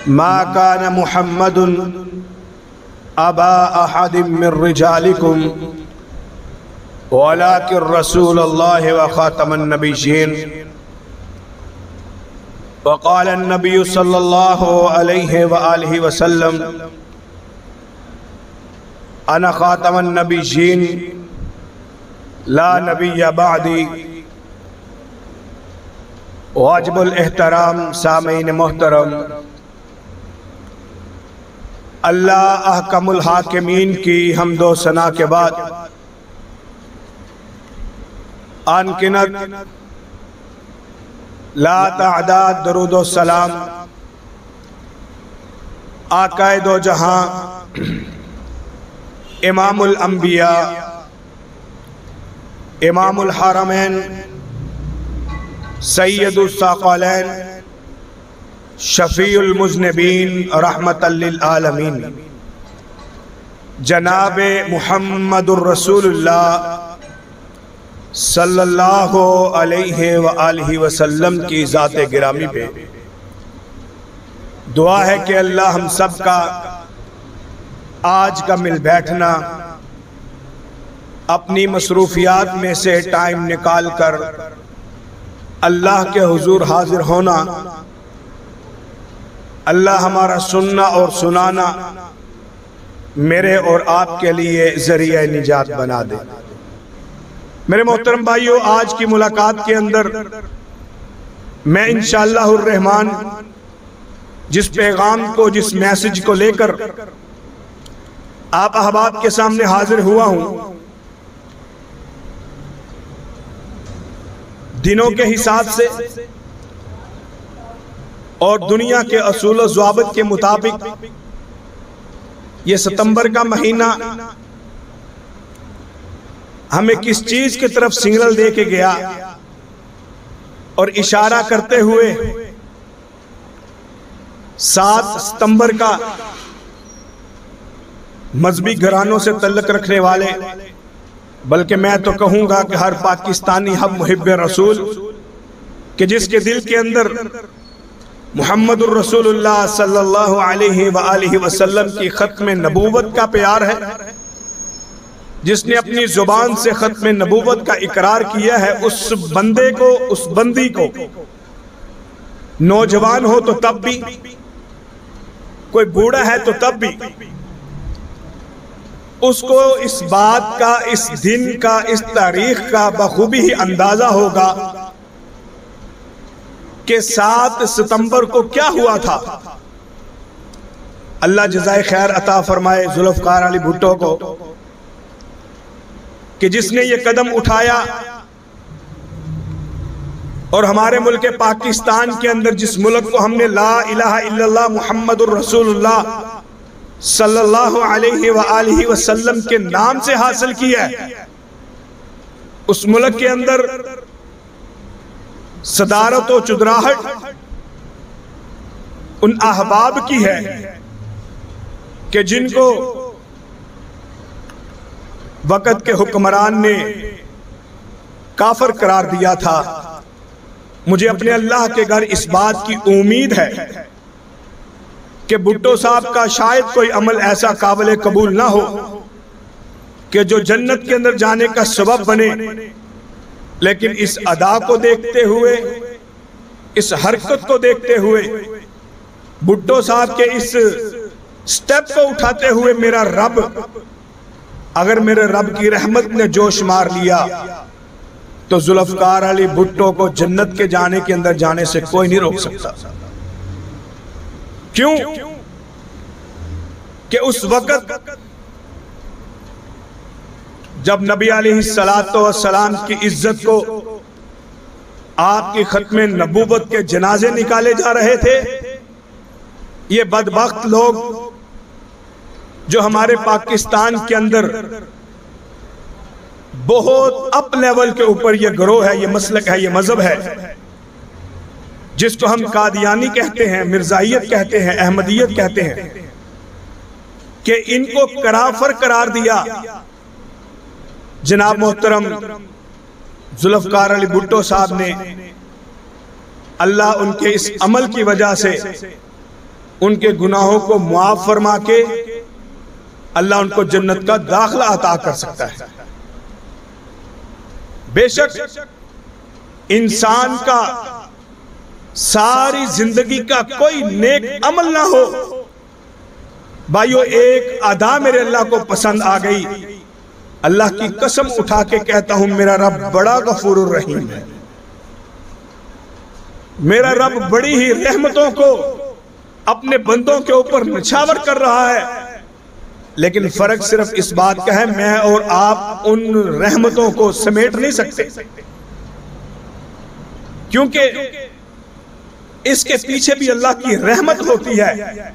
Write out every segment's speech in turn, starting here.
मा कान मुहम्मदुन अबा अहदिम मिर रिजालिकुम वलाकिन रसूलुल्लाह व खातमन नबिय्यीन वक़ाल नबी सल्लल्लाहु अलैहि व आलिहि वसल्लम अना खातमन नबिय्यीन ला नबिय्य बअदी। वाजिबुल एहतराम सामीन मोहतरम, अल्लाह अहकमुल हाकिमीन की हम्दो सना के बाद अनगिनत ला तादाद दरूदो सलाम आकाए दो जहां इमामुल अंबिया इमामुल हरमैन सैयदुस साक़लैन शफ़ीउल मुज़निबीन रहमतल लिल आलमीन जनाब मुहम्मदुर रसूलुल्लाह सल्लल्लाहु अलैहि व आलिहि वसल्लम की ज़ात गिरामी पे दुआ है कि अल्लाह हम सब का आज का मिल बैठना, अपनी मसरूफियात में से टाइम निकाल कर अल्लाह के हुजूर हाजिर होना, अल्लाह हमारा सुनना और सुनाना मेरे और आपके लिए ज़रिया निजात बना दे। मेरे मोहतरम भाइयों, आज की मुलाकात के अंदर मैं इंशाअल्लाहुर रहमान जिस पैगाम को, जिस मैसेज को लेकर आप अहबाब के सामने हाजिर हुआ हूं, दिनों के हिसाब से और दुनिया के असूल व ज़वाबित के मुताबिक ये सितंबर का महीना हमें किस चीज की तरफ सिग्नल दे के गया और इशारा करते हुए 7 सितंबर का मजहबी घरानों से तल्लुक़ रखने वाले, बल्कि मैं तो कहूंगा कि हर पाकिस्तानी हम मुहिब्बे रसूल कि जिसके दिल के अंदर मुहम्मदुर रसूलुल्लाह सल्लल्लाहु अलैहि व आलिहि वसल्लम की खत्म नबूवत का प्यार है, जिसने अपनी जुबान से खत्म नबूवत का इकरार किया है, उस बंदे को, उस बंदी को, नौजवान हो तो तब भी, कोई बूढ़ा है तो तब भी, उसको इस बात का, इस दिन का, इस तारीख का बखूबी ही अंदाजा होगा कि 7 सितंबर को क्या हुआ था। अल्लाह जज़ाए खैर अता फरमाए जुल्फ़कार अली भुट्टो को कि जिसने ये कदम उठाया और हमारे मुल्क पाकिस्तान के अंदर, जिस मुल्क को हमने ला इलाहा इल्लल्लाह मुहम्मदुर रसूलुल्लाह सल्लल्लाहु अलैहि व आलिहि वसल्लम के नाम से हासिल किया है, उस मुल्क के अंदर सदारत और चुदराहट उन अहबाब की है कि जिनको वक़्त के हुक्मरान ने काफिर करार दिया था। मुझे अपने अल्लाह के घर इस बात की उम्मीद है कि भुट्टो साहब का शायद कोई अमल ऐसा काबिल कबूल ना हो कि जो जन्नत के अंदर जाने का सबब बने, लेकिन इस अदा को देखते हुए, इस हरकत को देखते हुए, भुट्टो साहब के इस स्टेप को उठाते हुए मेरा रब, अगर मेरे रब की रहमत ने जोश मार लिया तो जुल्फ़कार अली भुट्टो को जन्नत के जाने के अंदर जाने से कोई नहीं रोक सकता। क्यों कि उस वक़्त जब नबी अलैहिस्सलातो वस्सलाम की इज्जत को, आपकी खत्म नबूवत के जनाजे निकाले जा रहे थे, ये बदबख्त लोग जो हमारे पाकिस्तान के अंदर बहुत अप लेवल के ऊपर ये गिरोह है, ये मसलक है, ये मजहब है, जिसको हम कादियानी कहते हैं, मिर्जाइयत कहते हैं, अहमदियत कहते हैं, कि इनको कराफर करार दिया जनाब मोहतरम जुल्फ़कार अली भुट्टो साहब ने। अल्लाह उनके इस अमल की वजह से उनके गुनाहों को मुआफ फरमा के अल्लाह उनको जन्नत का दाखला अता कर सकता है। बेशक इंसान का सारी जिंदगी का कोई नेक अमल ना हो, भाइयों एक अदा मेरे अल्लाह को पसंद आ गई, अल्लाह की कसम उठा के कहता हूं मेरा रब बड़ा गफूरुर रहीम है, मेरा रब बड़ी ही रहमतों को अपने बंदों के ऊपर निछावर कर रहा है। लेकिन फर्क सिर्फ इस बात का है, मैं और आप उन रहमतों को समेट नहीं सकते, क्योंकि इसके पीछे भी अल्लाह की रहमत होती है।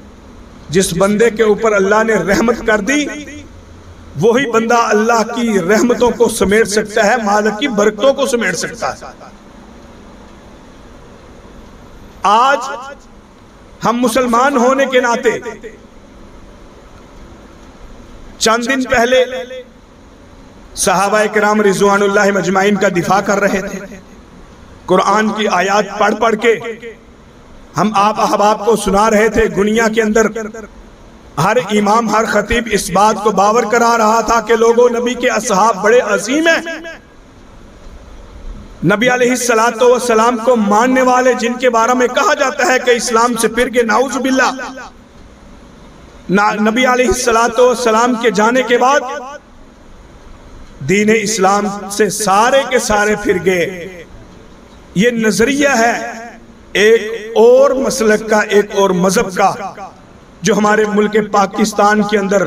जिस बंदे के ऊपर अल्लाह ने रहमत कर दी, वही बंदा अल्लाह की रहमतों को समेट सकता है, मालिक की बरकतों को समेट सकता है। आज हम मुसलमान होने के नाते चंद दिन पहले सहाबाए किराम रिजवानुल्लाह मजमाइन का दिफा कर रहे थे। कुरान की आयत पढ़ पढ़ के हम आप अहबाब को सुना रहे थे। दुनिया के अंदर हर इमाम हर खतीब इस बात को बावर करा रहा था कि लोगों, नबी के असहाब बड़े अजीम हैं। नबी अलैहिस्सलातो वस्सलाम को मानने वाले जिनके बारे में कहा जाता है कि इस्लाम से फिर के नाउज़ बिल्लाह, नबी अलैहिस्सलातो वस्सलाम के जाने के बाद दीन इस्लाम से सारे के सारे फिर गए। ये नजरिया है एक और मसलक का, एक और मजहब का, जो हमारे मुल्क पाकिस्तान के अंदर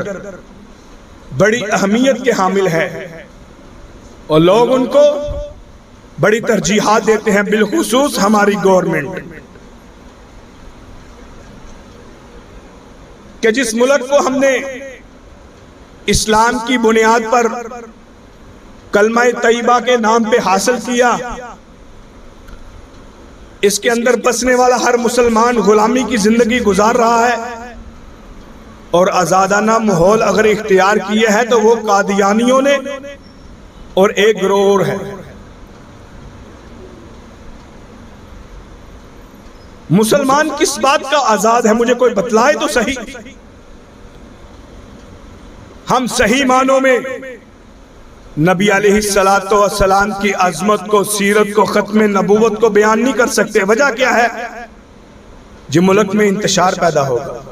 बड़ी अहमियत के हामिल है और लोग उनको बड़ी तरजीहात देते हैं, बिलखुसूस हमारी गवर्नमेंट, कि जिस मुल्क को हमने इस्लाम की बुनियाद पर कलमा तैयबा के नाम पे हासिल किया, इसके अंदर बसने वाला हर मुसलमान गुलामी की जिंदगी गुजार रहा है और आजादाना माहौल अगर इख्तियार किया है तो वो कादियानियों ने और एक गिरोह और है। मुसलमान किस बात का आजाद है, मुझे कोई बतलाए तो सही। हम सही मानों में नबी अलैहिस्सलातो वस्सलाम की अजमत को, सीरत को, खत्म नबूवत को बयान नहीं कर सकते। वजह क्या है? जो मुल्क में इंतशार पैदा होगा,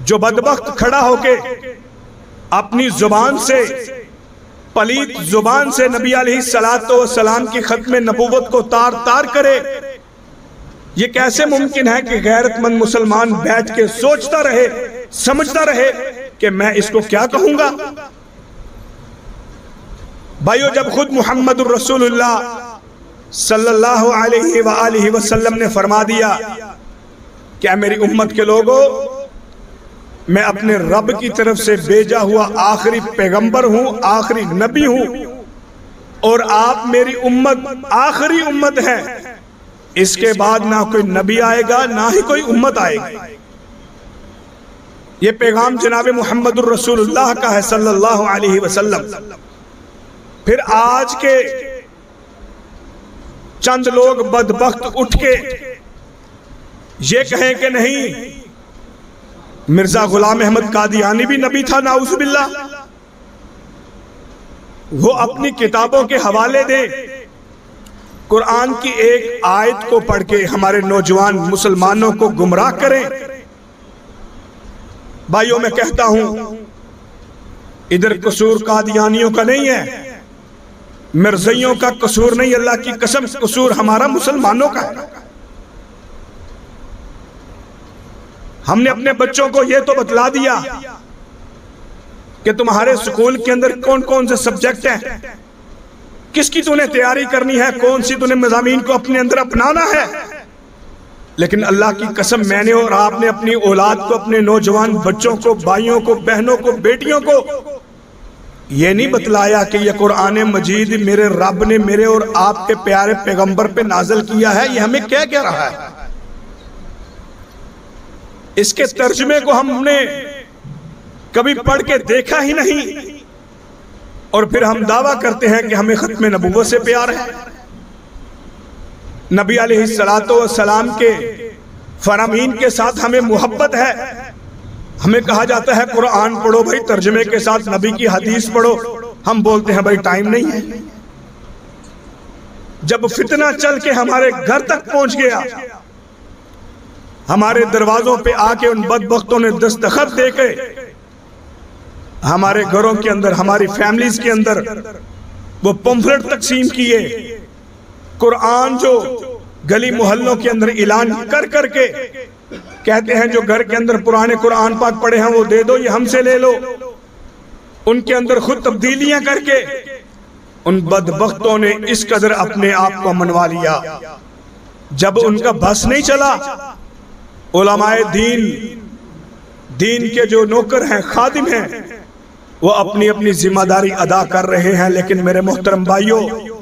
जो बदबख्त खड़ा होके अपनी जुबान से, पलीत जुबान से नबी अलैहिस्सलातो वस्सलाम की खत्म नबूवत को तार तार करे, ये कैसे मुमकिन है कि गैरतमंद मुसलमान बैठ के सोचता रहे, समझता रहे कि मैं इसको क्या कहूंगा। भाइयों, जब खुद मुहम्मदुर रसूलुल्लाह सल्लल्लाहु अलैहि वसल्लम ने फरमा दिया क्या मेरी उम्मत के लोगों, मैं अपने रब की तरफ से भेजा हुआ आखिरी पैगंबर हूं, आखिरी नबी हूं और आप मेरी उम्मत आखिरी उम्मत है, इसके बाद ना कोई नबी आएगा ना ही कोई उम्मत आएगी। ये पैगाम जनाब मुहम्मदुर रसूलुल्लाह का है सल्लल्लाहु अलैहि वसल्लम। फिर आज के चंद लोग बदबख्त उठ के ये कहें कि नहीं, मिर्जा गुलाम अहमद कादियानी भी नबी था, नाउज़ बिल्लाह, वो अपनी किताबों के हवाले दे, कुरान की एक आयत को पढ़ के हमारे नौजवान मुसलमानों को गुमराह करें। भाइयों, मैं कहता हूं इधर कसूर कादियानियों का नहीं है, मिर्ज़इयों का कसूर नहीं, अल्लाह की कसम कसूर हमारा मुसलमानों का है। हमने अपने बच्चों को यह तो बतला दिया कि तुम्हारे स्कूल के अंदर कौन कौन से सब्जेक्ट हैं, किसकी तूने तैयारी करनी है, कौन सी तूने मज़ामीन को अपने अंदर अपनाना है। लेकिन अल्लाह की कसम, मैंने और आपने अपनी औलाद को, अपने नौजवान बच्चों को, भाइयों को, बहनों को, बेटियों को ये नहीं बतलाया कि यह कुरान मजीद मेरे रब ने मेरे और आपके प्यारे पैगंबर पे नाज़िल किया है, ये हमें क्या कह रहा है। इसके तर्जुमे को हमने कभी पढ़ के देखा ही नहीं और फिर हम दावा करते हैं कि हमें खत्म नबूवत से प्यार है। नबी अलैहिस्सलातो वस्सलाम के फरामीन के साथ हमें मोहब्बत है। हमें कहा जाता है कुरान पढ़ो भाई, तर्जुमे के साथ नबी की हदीस पढ़ो। हम बोलते हैं भाई टाइम नहीं है। जब फितना चल के हमारे घर तक पहुंच गया, हमारे दरवाजों पे आके उन बदबख्तों ने दस्तखत देके हमारे घरों के अंदर, हमारी फैमिलीज के अंदर वो पंफलेट तकसीम किए, कुरान जो गली मोहल्लों के अंदर ऐलान कर करके कहते हैं जो घर के अंदर पुराने कुरान पाक पढ़े हैं वो दे दो, ये हमसे ले लो। उनके अंदर खुद तब्दीलियां करके उन बदबख्तों ने इस कदर अपने आप को मनवा लिया। जब उनका बस नहीं चला, उलमाए दीन के जो नौकर हैं, खादिम हैं, वो अपनी अपनी जिम्मेदारी अदा कर रहे हैं। लेकिन मेरे मोहतरम भाइयों,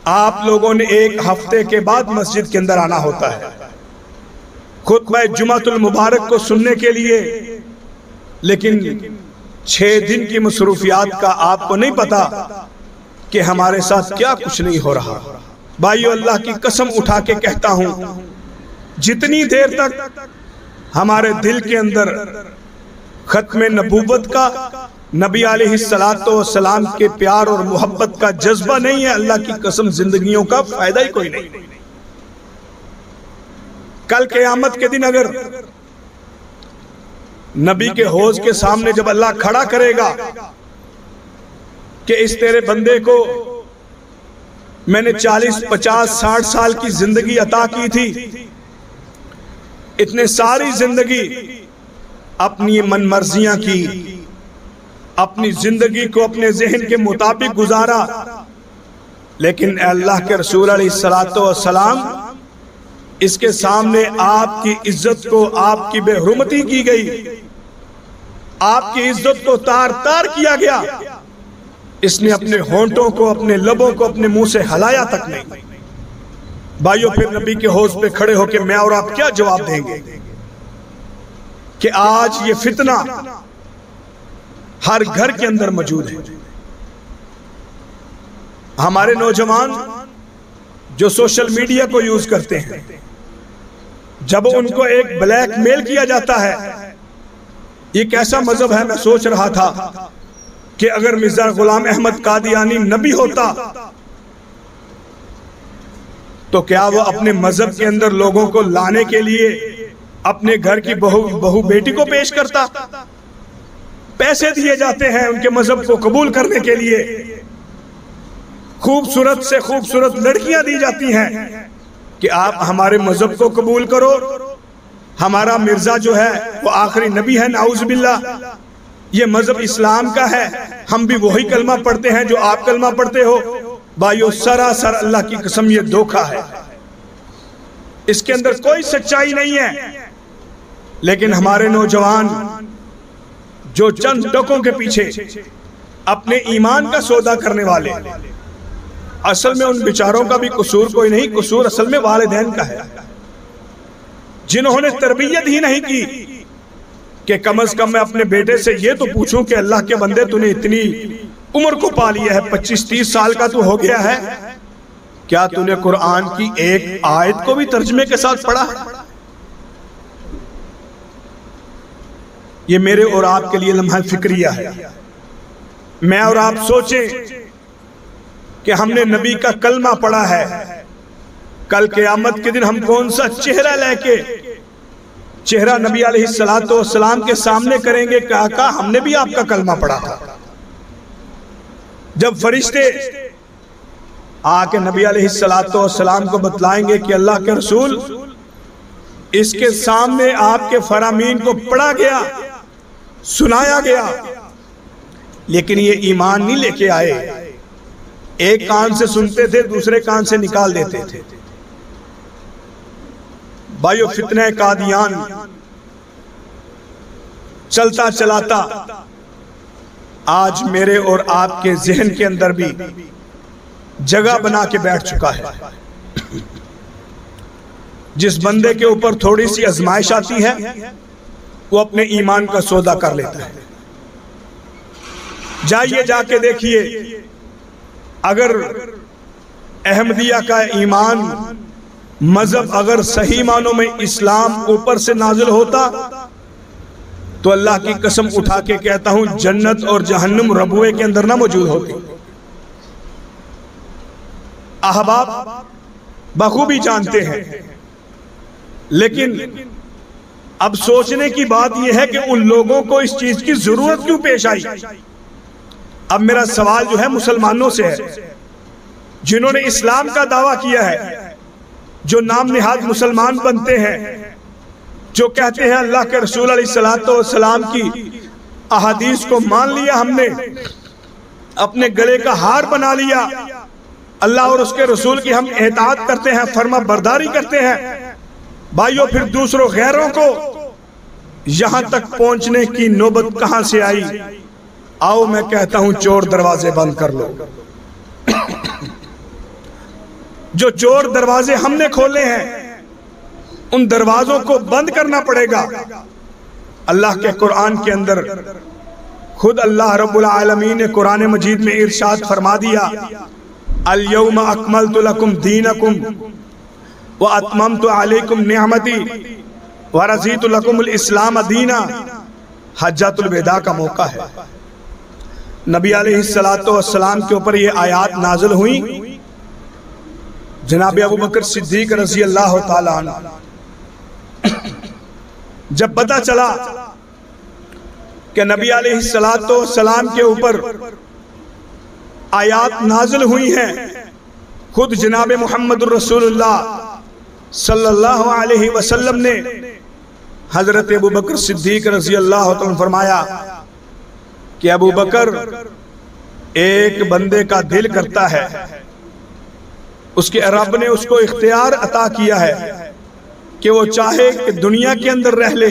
आप लोगों ने एक हफ्ते के बाद मस्जिद के अंदर आना होता है खुतबा जुमातुल मुबारक को सुनने के लिए, लेकिन 6 दिन की मसरूफियात का आपको नहीं पता कि हमारे साथ क्या कुछ नहीं हो रहा। भाइयों, अल्लाह की कसम उठा के कहता हूं, जितनी देर तक हमारे दिल के अंदर खत्म नबूवत का, नबी अलैहिस्सलातो वस्सलाम के प्यार और मोहब्बत का जज्बा नहीं है, अल्लाह की कसम जिंदगियों का फायदा ही कोई नहीं। कल क़यामत के दिन अगर नबी के हौज के सामने जब अल्लाह खड़ा करेगा कि इस तेरे बंदे को मैंने 40, 50, 60 साल की जिंदगी अता की थी, इतने सारी जिंदगी अपनी मनमर्जियां की, अपनी जिंदगी को अपने जहन के मुताबिक गुजारा, लेकिन अल्लाह के रसूल अलैहिस्सलातो वस्सलाम इसके सामने आपकी इज्जत को, आपकी बेहुरमती की गई, आपकी इज्जत को तार तार किया गया। इसने अपने होंठों को, अपने लबों को अपने मुंह से हलाया तक नहीं। भाइयों, फिर नबी के हौज पे खड़े होकर मैं और आप क्या जवाब देंगे कि आज ये फितना हर घर के अंदर मौजूद है। हमारे नौजवान जो सोशल मीडिया को यूज करते हैं, जब उनको एक ब्लैकमेल किया जाता है, ये कैसा मजहब है। मैं सोच रहा था कि अगर मिर्जा गुलाम अहमद कादियानी नबी होता तो क्या वो अपने मजहब के अंदर लोगों को लाने के लिए अपने घर की बहू बेटी को पेश करता? पैसे दिए जाते हैं उनके मजहब को कबूल करने के लिए, खूबसूरत से खूबसूरत लड़कियां दी जाती हैं कि आप हमारे मजहब को कबूल करो, हमारा मिर्जा जो है वो आखिरी नबी है, नाउज़ बिल्लाह, ये मजहब इस्लाम का है, हम भी वही कलमा पढ़ते हैं जो आप कलमा पढ़ते हो। भाइयों, सरासर अल्लाह की कसम ये धोखा है, इसके अंदर कोई सच्चाई नहीं है। लेकिन हमारे नौजवान जो चंद टकों के पीछे अपने ईमान का सौदा करने वाले, असल में उन बेचारों का भी कसूर कोई नहीं, कसूर असल में वालिदैन का है, जिन्होंने तरबियत ही नहीं की कि कम से कम मैं अपने बेटे से ये तो पूछूं कि अल्लाह के बंदे तूने इतनी उम्र को पा लिया है, 25-30 साल का तू हो गया है, क्या तूने कुरान की एक आयत को भी तर्जुमे के साथ पढ़ा है? ये मेरे और आपके लिए लम्हा फिक्रिया है। मैं और आप सोचें कि हमने नबी का कलमा पढ़ा है, कल क़यामत के दिन हम कौन सा चेहरा लेके चेहरा नबी अलैहिस्सलातो वस्सलाम के सामने करेंगे? कहा हमने भी आपका कलमा पढ़ा था। जब फरिश्ते आके नबी अलैहिस्सलातो वस्सलाम को बतलाएंगे कि अल्लाह के रसूल, इसके सामने आपके फरामीन को पढ़ा गया, सुनाया गया, लेकिन ये ईमान नहीं लेके आए, एक कान से सुनते थे, दूसरे कान से निकाल देते थे। भाइयों, फितने कादियान चलता चलाता आज मेरे और आपके जहन के अंदर भी जगह बना के बैठ चुका है। जिस बंदे के ऊपर थोड़ी सी आजमाइश आती है वो अपने ईमान का सौदा कर लेता है। जाइए जाके देखिए, अगर अहमदिया का ईमान मजहब अगर सही मानों में इस्लाम ऊपर से नाजिल होता तो अल्लाह की कसम उठा के कहता हूं जन्नत और जहन्नुम रबुए के अंदर ना मौजूद होती। अहबाब बखूबी जानते हैं, लेकिन अब सोचने की बात यह है कि उन लोगों को इस चीज की जरूरत क्यों पेश आई। अब मेरा सवाल जो है मुसलमानों से है, जिन्होंने इस्लाम का दावा किया है, जो नाम निहाद मुसलमान बनते हैं, जो कहते हैं अल्लाह के रसूल अलैहिस्सलातु वस्सलाम की अहादीस को मान लिया, हमने अपने गले का हार बना लिया, अल्लाह और उसके रसूल की हम एताअत करते हैं, फर्मा बरदारी करते हैं। भाइयों, फिर दूसरों गैरों को यहां तक पहुंचने की नौबत कहां से आई? आओ मैं कहता हूं चोर दरवाजे बंद कर लो। जो चोर दरवाजे हमने खोले हैं उन दरवाजों को बंद करना पड़ेगा। अल्लाह के कुरान के अंदर खुद अल्लाह रब्बुल आलमीन ने कुरान मजीद में इरशाद फरमा दिया, अल यौमा अकमलतु लकुम दीनकुम व अतममतु अलैकुम निअमती व रज़ीतु लकुमुल इस्लाम दीना। हज्जतुल विदा का मौका है, नबी अलैहिस्सलातु वस्सलाम के ऊपर ये आयात नाज़िल हुई। जनाब अबू बकर सिद्दीक रज़ी अल्लाह ताला अन्हु जब पता चला कि नबी अलैहिस्सलातु वस्सलाम के ऊपर आयात नाज़िल हुई हैं, खुद जनाब मुहम्मदुर रसूलुल्लाह सल्लल्लाहु अलैहि वसल्लम ने हजरत अबू बकर सिद्दीक रज़ी अल्लाह तआला फरमाया कि अबू बकर, एक बंदे का दिल करता है, उसके रब ने उसको इख्तियार अता किया है कि वो चाहे कि दुनिया के अंदर रह ले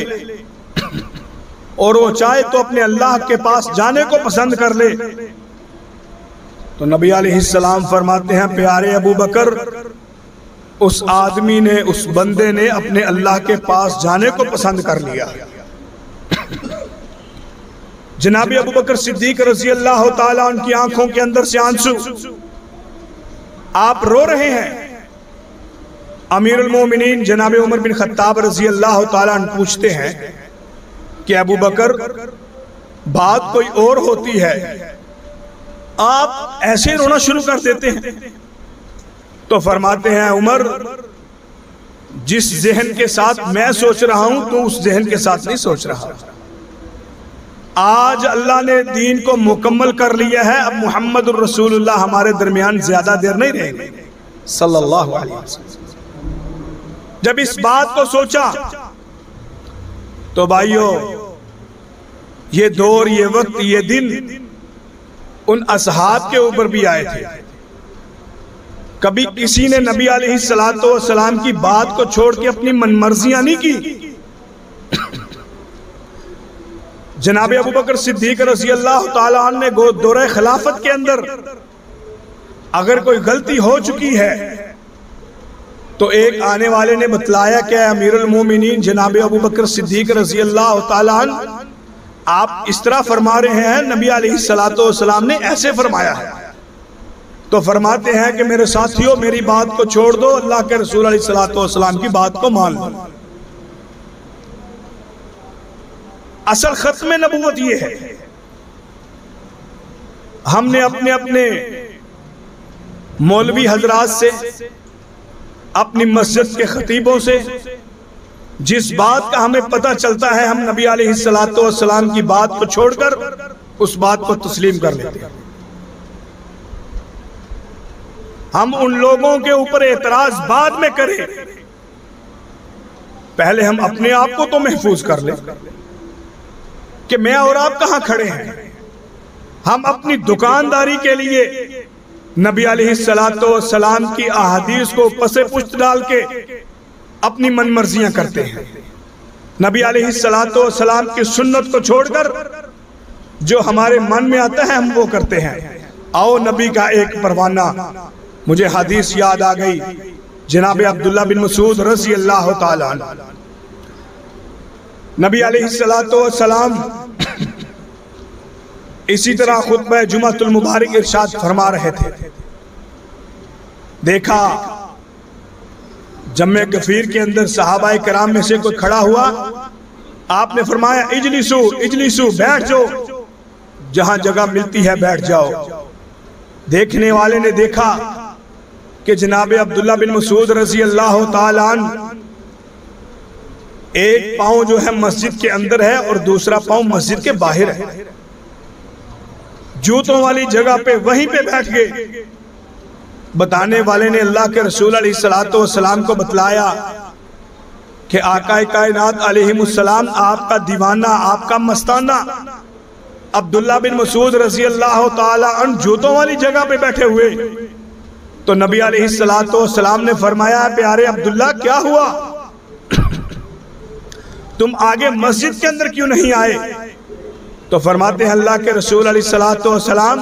और वो चाहे तो अपने अल्लाह के पास जाने को पसंद कर ले। तो नबी अलैहिस्सलाम फरमाते हैं, प्यारे अबू बकर, उस आदमी ने, उस बंदे ने अपने अल्लाह के पास जाने को पसंद कर लिया। जनाब अबू बकर सिद्दीक रज़ी अल्लाह ताला उनकी आंखों के अंदर से आंसू, आप रो रहे हैं। अमीरुल मोमिनीन जनाब उमर बिन खत्ताब रज़ी अल्लाह ताला अन्हु पूछते हैं कि अबू बकर, बात कोई और होती है, आप ऐसे रोना शुरू कर देते हैं। तो फरमाते हैं, उमर, जिस जहन के साथ मैं सोच रहा हूं तो उस जहन के साथ नहीं सोच रहा। आज अल्लाह ने दीन को मुकम्मल कर लिया है, अब मुहम्मदुर रसूलुल्लाह हमारे दरमियान ज्यादा देर नहीं रहेंगे सल्लल्लाहु अलैहि वसल्लम। जब इस बात को सोचा तो भाइयों, ये दौर, ये वक्त, ये दिन उन असहाब के ऊपर भी आए थे। कभी किसी ने नबी अलैहिस्सलातु वस्सलाम की बात को छोड़ के अपनी मनमर्जियां नहीं की। जनाब अबू बकर सिद्दीक रज़ी अल्लाह ताला अन्हु ने दौरे खिलाफत के अंदर अगर कोई गलती हो चुकी है तो एक आने वाले ने बतलाया कि अमीरुल मोमिनीन जनाब अबू बकर सिद्दीक रज़ी अल्लाह ताला अन्हु, आप इस तरह फरमा रहे हैं, नबी अलैहिस्सलातु वस्सलाम ने ऐसे फरमाया है। तो फरमाते हैं कि मेरे साथियों, मेरी बात को छोड़ दो, अल्लाह के रसूल अलैहिस्सलातु वस्सलाम की बात को मान लो। असल खत्म नबूवत ये है, हमने अपने अपने मौलवी हजरात से, अपनी मस्जिद के खतीबों से जिस बात का हमें पता चलता है, हम नबी अलैहिस्सलातु वस्सलाम की बात को छोड़कर उस बात को तस्लीम कर लेते हैं। हम उन लोगों के ऊपर एतराज बाद में करें, पहले हम अपने आप को तो महफूज कर लें कि मैं और आप कहां खड़े हैं। हम अपनी दुकानदारी के लिए नबी अलैहिस्सलातु वस्सलाम की अहादीस को पसे पुश्त डाल के अपनी मनमर्जियां करते हैं। नबी अलैहिस्सलातु वस्सलाम की सुन्नत को छोड़कर जो हमारे मन में आता है हम वो करते हैं। आओ, नबी का एक परवाना, मुझे हदीस याद आ गई, जनाब अब्दुल्ला बिन मसूद रज़ी अल्लाह ताला अन्हु, नबी अलैहिस्सलातु वस्सलाम इसी तरह खुतबा जुमातुल मुबारक इरशाद फरमा रहे थे। देखा जम्मे गफीर के अंदर सहाबाए कराम में से कोई खड़ा हुआ, आपने फरमाया इजलिसु इजलिसु, बैठ जाओ, जहां जगह मिलती है बैठ जाओ। देखने वाले ने देखा कि जनाब अब्दुल्ला बिन मसूद रजी अल्लाह ताला अन्हु एक पांव जो है मस्जिद के अंदर है और दूसरा पांव मस्जिद के बाहर है, जूतों वाली जगह पे वहीं पे बैठ गए। बताने वाले ने अल्लाह के रसूल अलैहिस्सलातु वस्सलाम को बतलाया कि आका कायनात अलैहिमुस्सलाम आपका दीवाना, आपका मस्ताना अब्दुल्ला बिन मसूद रजी अल्लाह ताला अन्हु जूतों वाली जगह पे बैठे हुए। तो नबी अलैहिस्सलातु वस्सलाम ने फरमाया, प्यारे अब्दुल्ला क्या हुआ, तुम आगे मस्जिद के अंदर क्यों नहीं आए? तो फरमाते हैं अल्लाह के रसूल अलैहिस्सलातु वस्सलाम,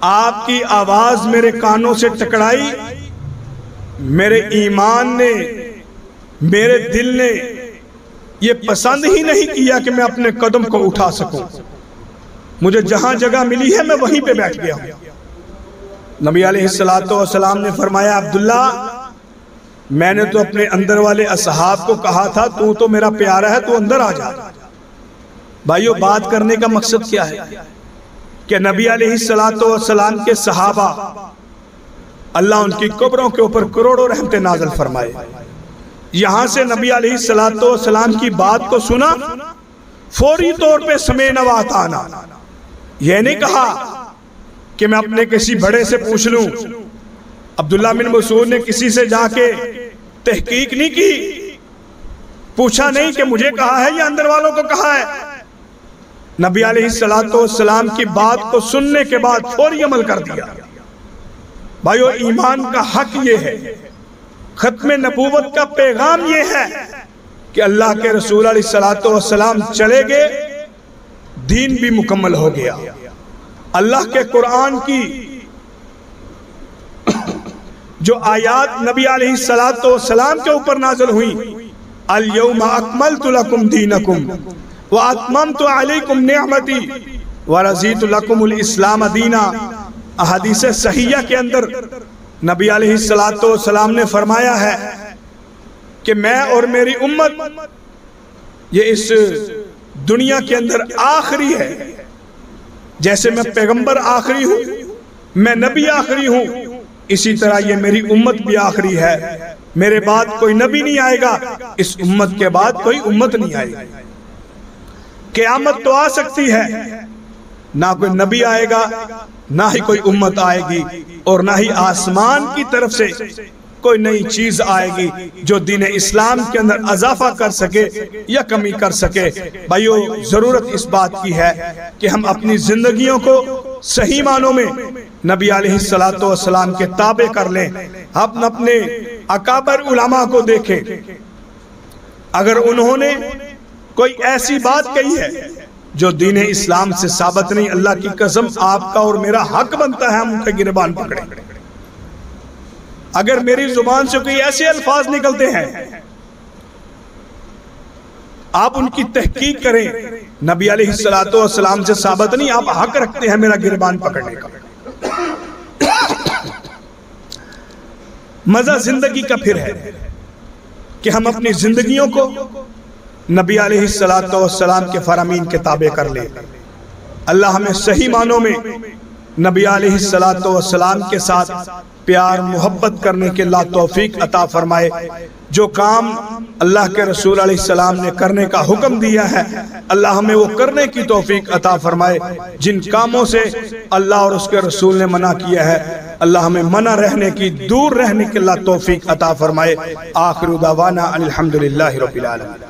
आपकी आवाज मेरे कानों से टकराई, मेरे ईमान ने, मेरे दिल ने ये पसंद ही नहीं किया कि मैं अपने कदम को उठा सकूं। मुझे जहां जगह मिली है मैं वहीं पे बैठ गया हूं। नबी अलैहिस्सलातु वस्सलाम ने फरमाया, अब्दुल्ला मैंने तो अपने अंदर वाले असहाब को कहा था तू तो मेरा प्यारा है, तू अंदर आ जा। भाइयों, बात करने का मकसद क्या है कि नबी अलैहिस्सलातु वस्सलाम के सहाबा, अल्लाह उनकी कब्रों के ऊपर करोड़ों रहमतें नाज़िल फरमाए। यहां से नबी अलैहिस्सलातु वस्सलाम की बात को सुना, फौरी तौर पे समय नवात आना। यह नहीं कहा कि मैं अपने किसी बड़े से पूछ लूं। अब्दुल्ला बिन मसूद ने किसी से जाके तहकीक नहीं की, पूछा नहीं कि मुझे कहा है या अंदर वालों को कहा है। नबी अलैहिस्सलातु वस्सलाम की बात को सुनने के बाद फौरी अमल कर दिया। भाइयों, ईमान का हक ये है, खत्म नबूवत का पैगाम ये है कि अल्लाह के रसूल अलैहिस्सलातु वस्सलाम चले गए, दीन भी मुकम्मल हो गया। अल्लाह के कुरान की जो आयात नबी अलैहिस्सलातु वस्सलाम के ऊपर नाज़िल हुई, अल यौमा अकमलतु लकुम दीनकुम व अतममतु अलैकुम निअमती व रज़ीतु लकुमुल इस्लाम दीना। अहादीस सहीहा के अंदर नबी अलैहिस्सलातु वस्सलाम ने फरमाया है कि मैं और मेरी उम्मत ये इस दुनिया के अंदर आखिरी है। जैसे मैं पैगंबर आखिरी हूं, मैं नबी आखिरी हूं, इसी तरह ये मेरी उम्मत भी आखिरी है। मेरे बाद कोई नबी नहीं आएगा, इस उम्मत के बाद कोई उम्मत नहीं आएगी। क़यामत तो आ सकती है, ना कोई नबी आएगा, ना ही कोई उम्मत आएगी, और ना ही आसमान की तरफ से कोई नई चीज आएगी जो दीन इस्लाम के अंदर अजाफा कर सके या कमी कर सके। भाइयों, जरूरत इस बात की है कि हम अपनी जिंदगियों को सही मानों में नबी अलैहिस्सलातु वस्सलाम के ताबे कर लें। हम अपने अकाबर उलमा को देखें, अगर उन्होंने कोई ऐसी बात कही है जो दीन इस्लाम से साबित नहीं, अल्लाह की कसम आपका और मेरा हक बनता है हम उनका गिरबान पकड़ें। अगर मेरी जुबान से कोई ऐसे अल्फाज निकलते हैं, आप उनकी तहकीक करें, नबी अलैहिस्सलातु वस्सलाम से साबित नहीं, आप हक रखते हैं मेरा गिरबान पकड़ने का। मजा जिंदगी का फिर है कि हम अपनी जिंदगियों को नबी अलैहिस्सलातु वस्सलाम के फरामीन के ताबे कर ले। अल्लाह हमें सही मानों में नबी अलैहिस्सलातु वस्सलाम के साथ प्यार मोहब्बत करने के ला तौफीक अता फरमाए। जो काम अल्लाह के रसूल अलैहिस्सलाम ने करने का हुक्म दिया है, अल्लाह हमें वो करने की तौफीक अता फरमाए। जिन कामों से अल्लाह और उसके रसूल ने मना किया है, अल्लाह हमें मना रहने की, दूर रहने के ला तौफीक अता फरमाए। आखिरु दावाना अनिल हम्दुलिल्लाहि रब्बिल आलमीन।